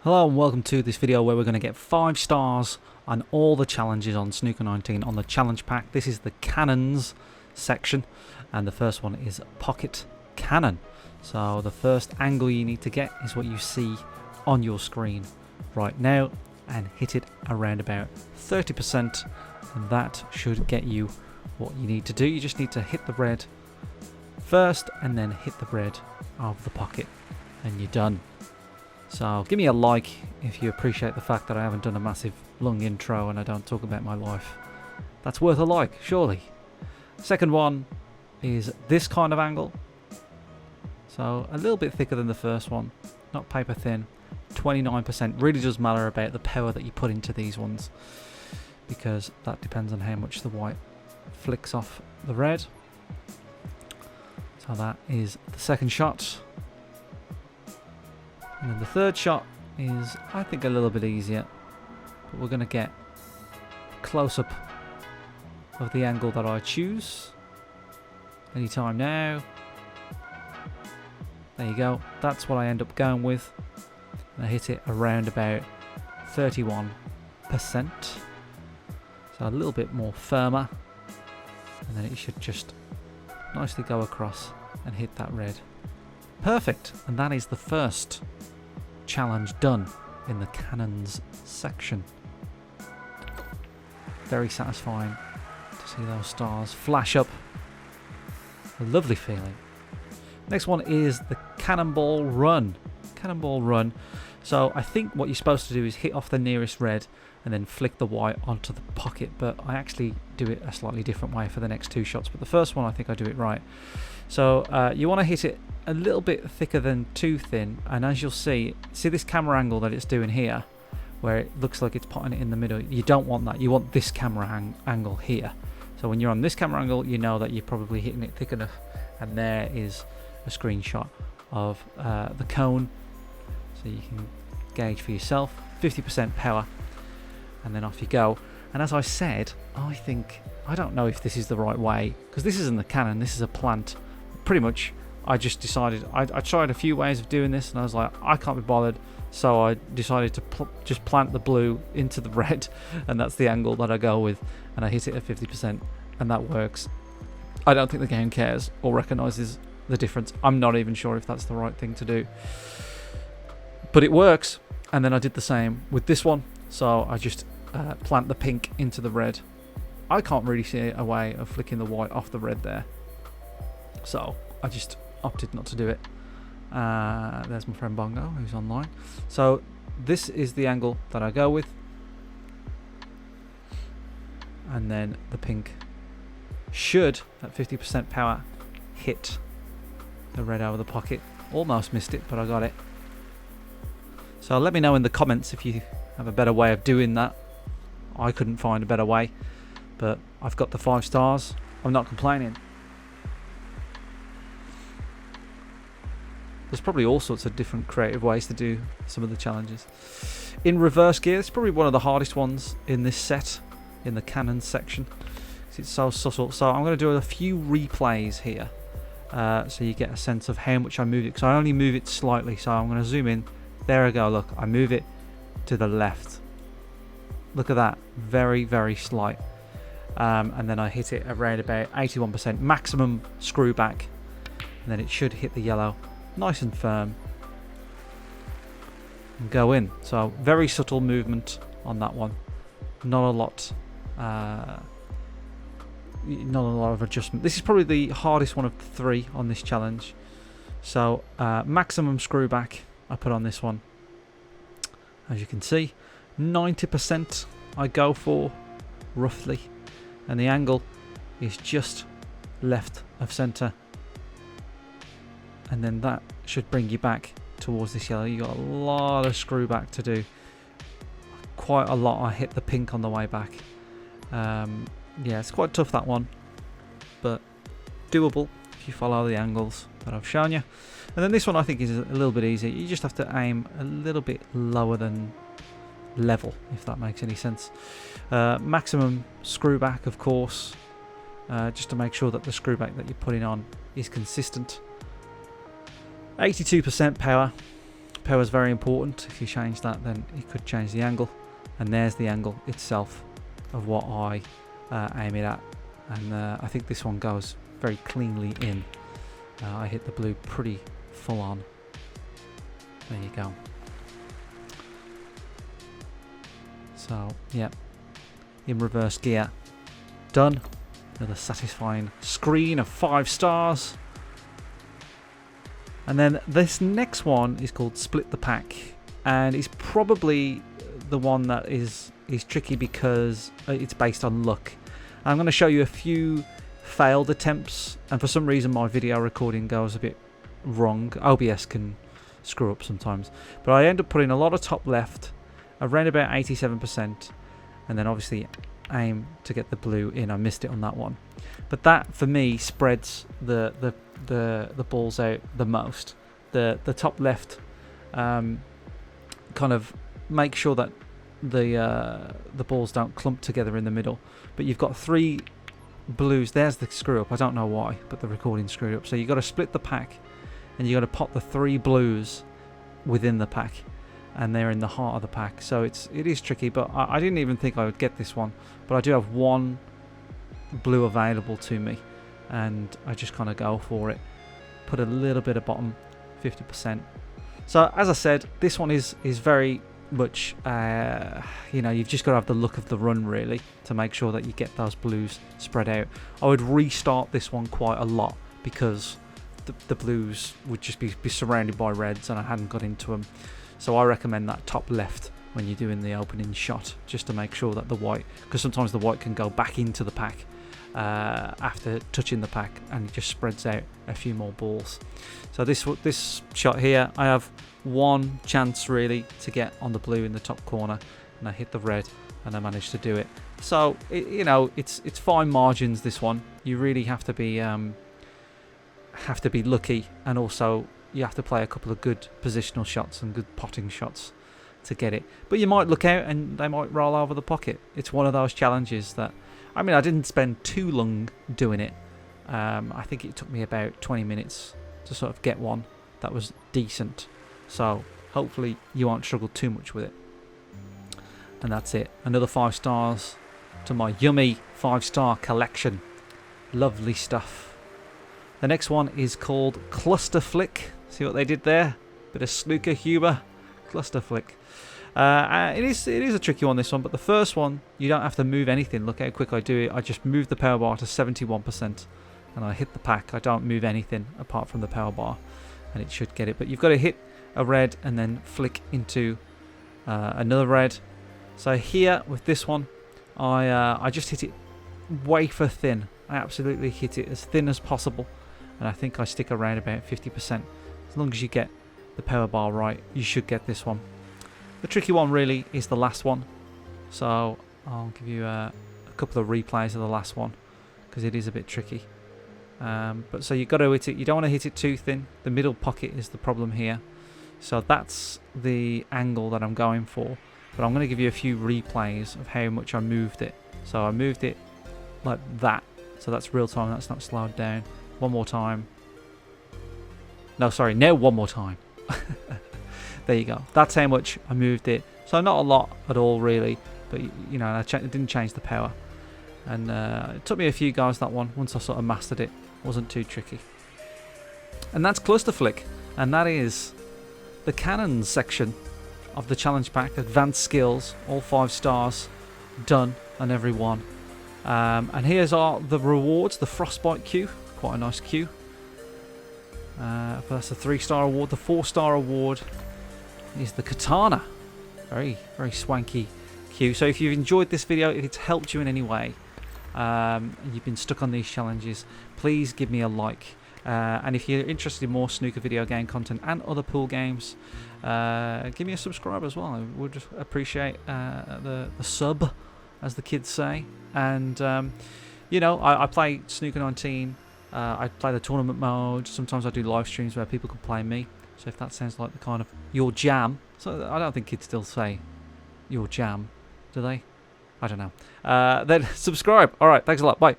Hello and welcome to this video where we're going to get 5 stars on all the challenges on Snooker 19 on the challenge pack. This is the cannons section and the first one is pocket cannon. So the first angle you need to get is what you see on your screen right now and hit it around about 30%, and that should get you what you need to do. You just need to hit the red first and then hit the red of the pocket and you're done. So give me a like if you appreciate the fact that I haven't done a massive long intro and I don't talk about my life. That's worth a like, surely. Second one is this kind of angle. So a little bit thicker than the first one, not paper thin. 29%. Really does matter about the power that you put into these ones, because that depends on how much the white flicks off the red. So that is the second shot. And then the third shot is, I think, a little bit easier, but we're going to get a close-up of the angle that I choose anytime now. There you go, that's what I end up going with. And I hit it around about 31%, so a little bit more firmer, and then it should just nicely go across and hit that red. Perfect, and that is the first challenge done in the cannons section. Very satisfying to see those stars flash up. A lovely feeling. Next one is the Cannonball Run. Cannonball Run. So I think what you're supposed to do is hit off the nearest red and then flick the white onto the pocket, but I actually do it a slightly different way for the next two shots, but the first one I think I do it right. So you want to hit it a little bit thicker than too thin, and as you'll see this camera angle that it's doing here, where it looks like it's putting it in the middle. You don't want that, you want this camera angle here. So when you're on this camera angle, you know that you're probably hitting it thick enough, and there is a screenshot of the cone, so you can gauge for yourself. 50% power, and then off you go. And as I said, I don't know if this is the right way, because this isn't the cannon, this is a plant. Pretty much I just decided, I tried a few ways of doing this and I was like, I can't be bothered, so I decided to just plant the blue into the red, and that's the angle that I go with, and I hit it at 50%, and that works. I don't think the game cares or recognises the difference. I'm not even sure if that's the right thing to do, but it works. And then I did the same with this one, so I just plant the pink into the red. I can't really see a way of flicking the white off the red there, so I just opted not to do it. There's my friend Bongo, who's online. So this is the angle that I go with, and then the pink should, at 50% power, hit the red over the pocket. Almost missed it, but I got it. So let me know in the comments if you have a better way of doing that. I couldn't find a better way, but I've got the 5 stars. I'm not complaining. There's probably all sorts of different creative ways to do some of the challenges. In reverse gear, it's probably one of the hardest ones in this set, in the cannon section, because it's so subtle. So I'm going to do a few replays here, so you get a sense of how much I move it, because I only move it slightly. So I'm going to zoom in. There I go, look, I move it to the left. Look at that, very, very slight. And then I hit it around about 81%, maximum screw back, and then it should hit the yellow nice and firm and go in. So very subtle movement on that one, not a lot of adjustment. This is probably the hardest one of the 3 on this challenge. So maximum screw back I put on this one. As you can see, 90% I go for, roughly, and the angle is just left of center, and then that should bring you back towards this yellow. You got a lot of screw back to do, quite a lot. I hit the pink on the way back. Yeah, it's quite tough, that one, but doable if you follow the angles that I've shown you. And then this one I think is a little bit easier. You just have to aim a little bit lower than level, if that makes any sense. Maximum screw back, of course, just to make sure that the screw back that you're putting on is consistent. 82% power, Power is very important. If you change that, then you could change the angle. And there's the angle itself of what I aim it at. And I think this one goes very cleanly in. I hit the blue pretty full on. There you go. So, yeah. In reverse gear. Done. Another satisfying screen of 5 stars. And then this next one is called Split the Pack. And it's probably the one that is tricky because it's based on luck. I'm going to show you a few failed attempts, and for some reason my video recording goes a bit wrong. OBS can screw up sometimes, but I end up putting a lot of top left, around about 87%, and then obviously aim to get the blue in. I missed it on that one, but that for me spreads the balls out the most. The top left kind of make sure that the balls don't clump together in the middle, but you've got 3 blues. There's the screw up. I don't know why, but the recording screwed up. So you got to split the pack, and you got to pop the 3 blues within the pack, and they're in the heart of the pack. So it is tricky, but I didn't even think I would get this one, but I do have 1 blue available to me, and I just kind of go for it. Put a little bit of bottom, 50%. So as I said, this one is very much, you know, you've just got to have the look of the run really to make sure that you get those blues spread out. I would restart this one quite a lot because the blues would just be surrounded by reds and I hadn't got into them. So I recommend that top left when you're doing the opening shot, just to make sure that the white, because sometimes the white can go back into the pack after touching the pack, and it just spreads out a few more balls. So this shot here, I have 1 chance really to get on the blue in the top corner, and I hit the red and I managed to do it. So you know, it's fine margins. This one, you really have to be lucky, and also you have to play a couple of good positional shots and good potting shots to get it. But you might look out and they might roll over the pocket. It's one of those challenges that, I mean, I didn't spend too long doing it. I think it took me about 20 minutes to sort of get one that was decent. So hopefully you won't struggle too much with it. And that's it. Another 5 stars to my yummy 5-star collection. Lovely stuff. The next one is called Clusterflick. See what they did there? Bit of snooker humour. Clusterflick. It is a tricky one, this one, but the first one, you don't have to move anything. Look how quick I do it. I just move the power bar to 71% and I hit the pack. I don't move anything apart from the power bar, and it should get it. But you've got to hit a red and then flick into another red. So here with this one, I just hit it wafer thin. I absolutely hit it as thin as possible, and I think I stick around about 50%. As long as you get the power bar right, you should get this one. The tricky one really is the last one, so I'll give you a couple of replays of the last one because it is a bit tricky. But so you've got to hit it. You don't want to hit it too thin. The middle pocket is the problem here. So that's the angle that I'm going for. But I'm going to give you a few replays of how much I moved it. So I moved it like that. So that's real time. That's not slowed down. One more time. No, sorry. Now one more time. There you go. That's how much I moved it. So not a lot at all, really. But, you know, I didn't change the power. And it took me a few goes, that one. Once I sort of mastered it. Wasn't too tricky. And that's Clusterflick. And that is the Canons section of the challenge pack. Advanced skills. All 5 stars. Done on every one. And here's the rewards. The Frostbite queue. Quite a nice queue. But that's the 3-star award. The 4-star award is the Katana. Very, very swanky queue. So if you've enjoyed this video, if it's helped you in any way, and you've been stuck on these challenges, please give me a like. And if you're interested in more snooker video game content and other pool games, give me a subscribe as well. I would appreciate the sub, as the kids say. And you know, I play Snooker 19. I play the tournament mode. Sometimes I do live streams where people can play me. So if that sounds like the kind of your jam, so I don't think kids still say your jam, do they? I don't know. Then subscribe. All right, thanks a lot. Bye.